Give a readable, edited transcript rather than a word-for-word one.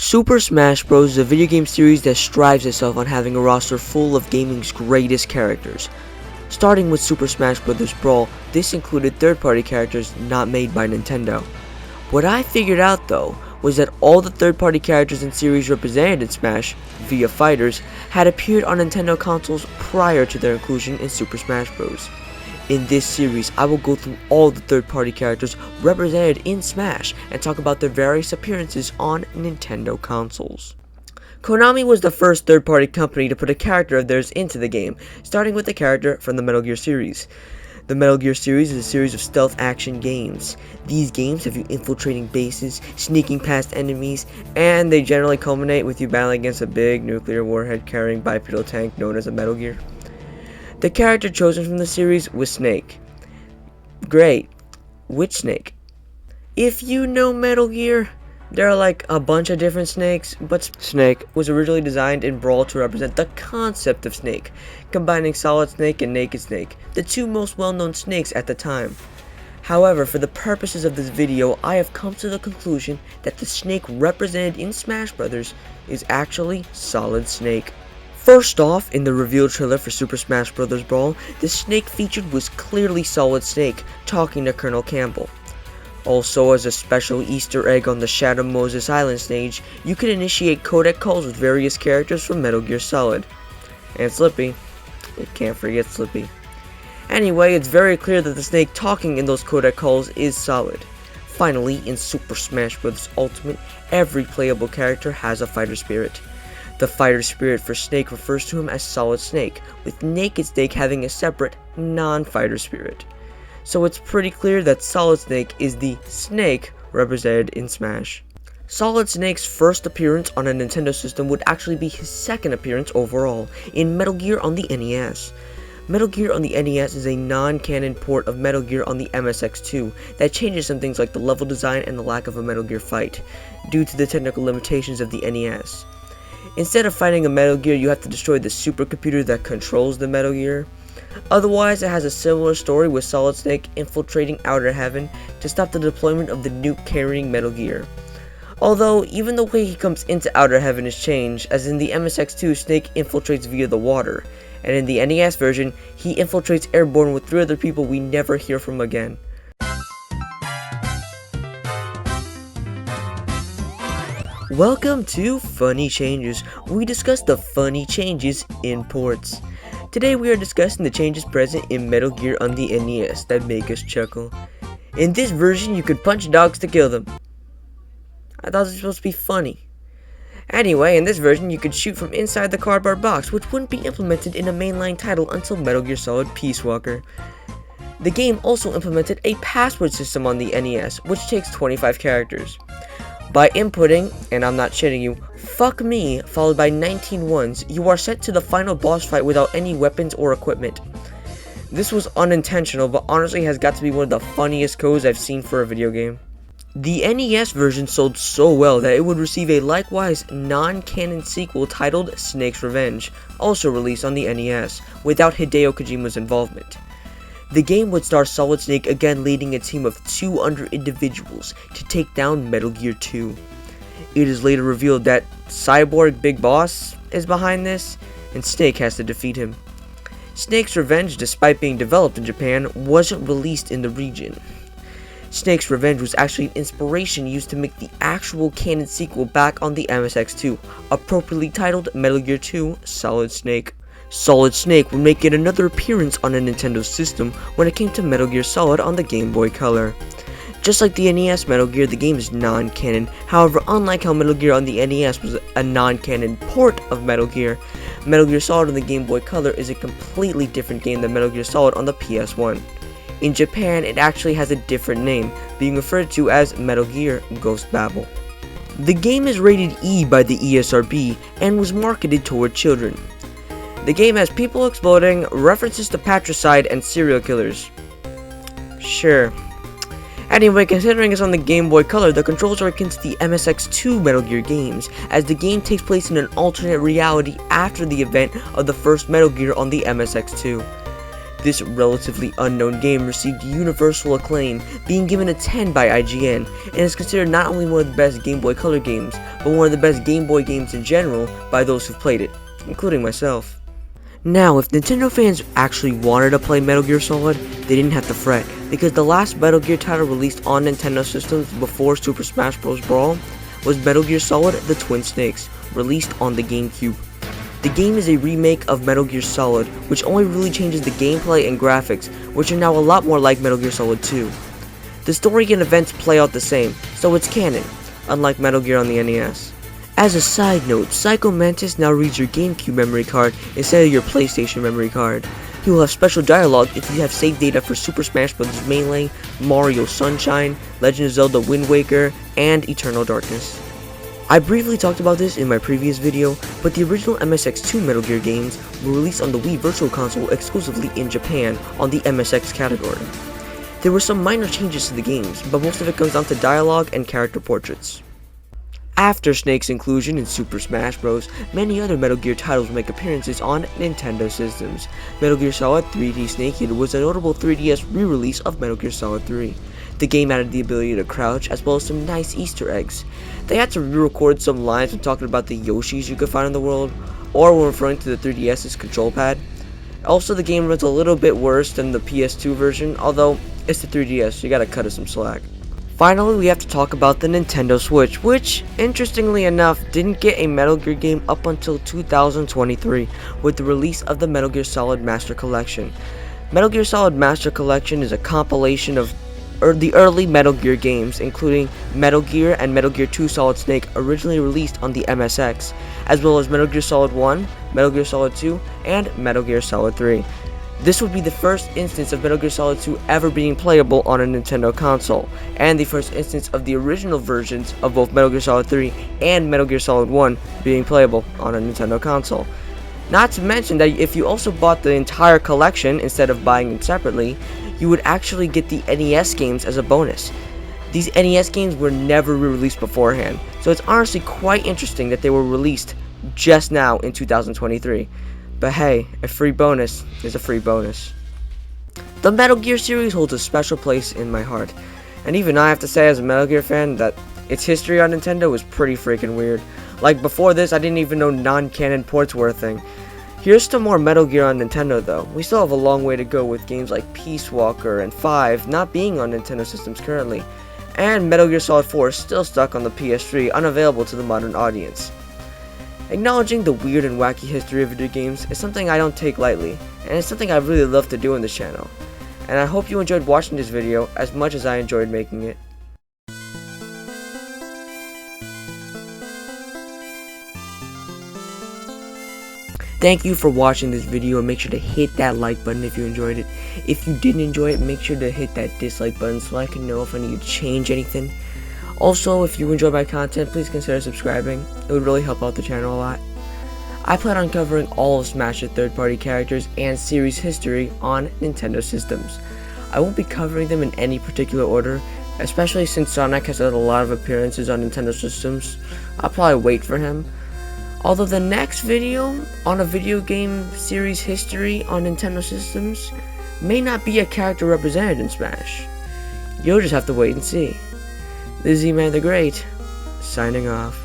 Super Smash Bros. Is a video game series that strives itself on having a roster full of gaming's greatest characters. Starting with Super Smash Bros. Brawl, this included third-party characters not made by Nintendo. What I figured out though was that all the third-party characters in series represented in Smash, via fighters, had appeared on Nintendo consoles prior to their inclusion in Super Smash Bros. In this series, I will go through all the third-party characters represented in Smash and talk about their various appearances on Nintendo consoles. Konami was the first third-party company to put a character of theirs into the game, starting with a character from the Metal Gear series. The Metal Gear series is a series of stealth action games. These games have you infiltrating bases, sneaking past enemies, and they generally culminate with you battling against a big nuclear warhead carrying bipedal tank known as a Metal Gear. The character chosen from the series was Snake. Great. Which Snake? If you know Metal Gear, there are like a bunch of different Snakes, but Snake was originally designed in Brawl to represent the concept of Snake, combining Solid Snake and Naked Snake, the two most well-known Snakes at the time. However, for the purposes of this video, I have come to the conclusion that the Snake represented in Smash Bros. Is actually Solid Snake. First off, in the reveal trailer for Super Smash Bros. Brawl, the Snake featured was clearly Solid Snake, talking to Colonel Campbell. Also, as a special Easter egg on the Shadow Moses Island stage, you can initiate codec calls with various characters from Metal Gear Solid. And Slippy. You can't forget Slippy. Anyway, it's very clear that the Snake talking in those codec calls is Solid. Finally, in Super Smash Bros. Ultimate, every playable character has a fighter spirit. The fighter spirit for Snake refers to him as Solid Snake, with Naked Snake having a separate, non-fighter spirit. So it's pretty clear that Solid Snake is the Snake represented in Smash. Solid Snake's first appearance on a Nintendo system would actually be his second appearance overall, in Metal Gear on the NES. Metal Gear on the NES is a non-canon port of Metal Gear on the MSX2 that changes some things like the level design and the lack of a Metal Gear fight, due to the technical limitations of the NES. Instead of fighting a Metal Gear, you have to destroy the supercomputer that controls the Metal Gear. Otherwise, it has a similar story with Solid Snake infiltrating Outer Heaven to stop the deployment of the nuke-carrying Metal Gear. Although, even the way he comes into Outer Heaven is changed, as in the MSX2, Snake infiltrates via the water, and in the NES version, he infiltrates airborne with 3 other people we never hear from again. Welcome to Funny Changes. We discuss the funny changes in ports. Today we are discussing the changes present in Metal Gear on the NES that make us chuckle. In this version, you could punch dogs to kill them. I thought it was supposed to be funny. Anyway, in this version, you could shoot from inside the cardboard box, which wouldn't be implemented in a mainline title until Metal Gear Solid Peace Walker. The game also implemented a password system on the NES, which takes 25 characters. By inputting, and I'm not shitting you, fuck me, followed by 19 ones, you are sent to the final boss fight without any weapons or equipment. This was unintentional, but honestly has got to be one of the funniest codes I've seen for a video game. The NES version sold so well that it would receive a likewise non-canon sequel titled Snake's Revenge, also released on the NES, without Hideo Kojima's involvement. The game would star Solid Snake again leading a team of 200 individuals to take down Metal Gear 2. It is later revealed that Cyborg Big Boss is behind this, and Snake has to defeat him. Snake's Revenge, despite being developed in Japan, wasn't released in the region. Snake's Revenge was actually an inspiration used to make the actual canon sequel back on the MSX2, appropriately titled Metal Gear 2 Solid Snake. Solid Snake would make yet another appearance on a Nintendo system when it came to Metal Gear Solid on the Game Boy Color. Just like the NES Metal Gear, the game is non-canon. However, unlike how Metal Gear on the NES was a non-canon port of Metal Gear Solid on the Game Boy Color is a completely different game than Metal Gear Solid on the PS1. In Japan, it actually has a different name, being referred to as Metal Gear Ghost Babel. The game is rated E by the ESRB and was marketed toward children. The game has people exploding, references to patricide, and serial killers. Sure. Anyway, considering it's on the Game Boy Color, the controls are akin to the MSX2 Metal Gear games, as the game takes place in an alternate reality after the event of the first Metal Gear on the MSX2. This relatively unknown game received universal acclaim, being given a 10 by IGN, and is considered not only one of the best Game Boy Color games, but one of the best Game Boy games in general by those who've played it, including myself. Now, if Nintendo fans actually wanted to play Metal Gear Solid, they didn't have to fret, because the last Metal Gear title released on Nintendo systems before Super Smash Bros. Brawl was Metal Gear Solid: The Twin Snakes, released on the GameCube. The game is a remake of Metal Gear Solid, which only really changes the gameplay and graphics, which are now a lot more like Metal Gear Solid 2. The story and events play out the same, so it's canon, unlike Metal Gear on the NES. As a side note, Psycho Mantis now reads your GameCube memory card instead of your PlayStation memory card. He will have special dialogue if you have saved data for Super Smash Bros. Melee, Mario Sunshine, Legend of Zelda Wind Waker, and Eternal Darkness. I briefly talked about this in my previous video, but the original MSX2 Metal Gear games were released on the Wii Virtual Console exclusively in Japan on the MSX category. There were some minor changes to the games, but most of it comes down to dialogue and character portraits. After Snake's inclusion in Super Smash Bros., many other Metal Gear titles make appearances on Nintendo systems. Metal Gear Solid 3D Snake Eater was a notable 3DS re-release of Metal Gear Solid 3. The game added the ability to crouch, as well as some nice Easter eggs. They had to re-record some lines when talking about the Yoshis you could find in the world, or when referring to the 3DS's control pad. Also, the game runs a little bit worse than the PS2 version, although it's the 3DS, so you gotta cut it some slack. Finally, we have to talk about the Nintendo Switch, which, interestingly enough, didn't get a Metal Gear game up until 2023, with the release of the Metal Gear Solid Master Collection. Metal Gear Solid Master Collection is a compilation of the early Metal Gear games, including Metal Gear and Metal Gear 2 Solid Snake, originally released on the MSX, as well as Metal Gear Solid 1, Metal Gear Solid 2, and Metal Gear Solid 3. This would be the first instance of Metal Gear Solid 2 ever being playable on a Nintendo console, and the first instance of the original versions of both Metal Gear Solid 3 and Metal Gear Solid 1 being playable on a Nintendo console. Not to mention that if you also bought the entire collection instead of buying them separately, you would actually get the NES games as a bonus. These NES games were never re-released beforehand, so it's honestly quite interesting that they were released just now in 2023. But hey, a free bonus is a free bonus. The Metal Gear series holds a special place in my heart, and even I have to say as a Metal Gear fan that its history on Nintendo was pretty freaking weird. Like before this, I didn't even know non-canon ports were a thing. Here's to more Metal Gear on Nintendo though. We still have a long way to go with games like Peace Walker and 5 not being on Nintendo systems currently, and Metal Gear Solid 4 is still stuck on the PS3, unavailable to the modern audience. Acknowledging the weird and wacky history of video games is something I don't take lightly, and it's something I really love to do on this channel. And I hope you enjoyed watching this video as much as I enjoyed making it. Thank you for watching this video, and make sure to hit that like button if you enjoyed it. If you didn't enjoy it, make sure to hit that dislike button so I can know if I need to change anything. Also, if you enjoy my content, please consider subscribing. It would really help out the channel a lot. I plan on covering all of Smash's third-party characters and series history on Nintendo systems. I won't be covering them in any particular order, especially since Sonic has had a lot of appearances on Nintendo systems. I'll probably wait for him. Although the next video on a video game series history on Nintendo systems may not be a character represented in Smash. You'll just have to wait and see. This is Z-Man the Great, signing off.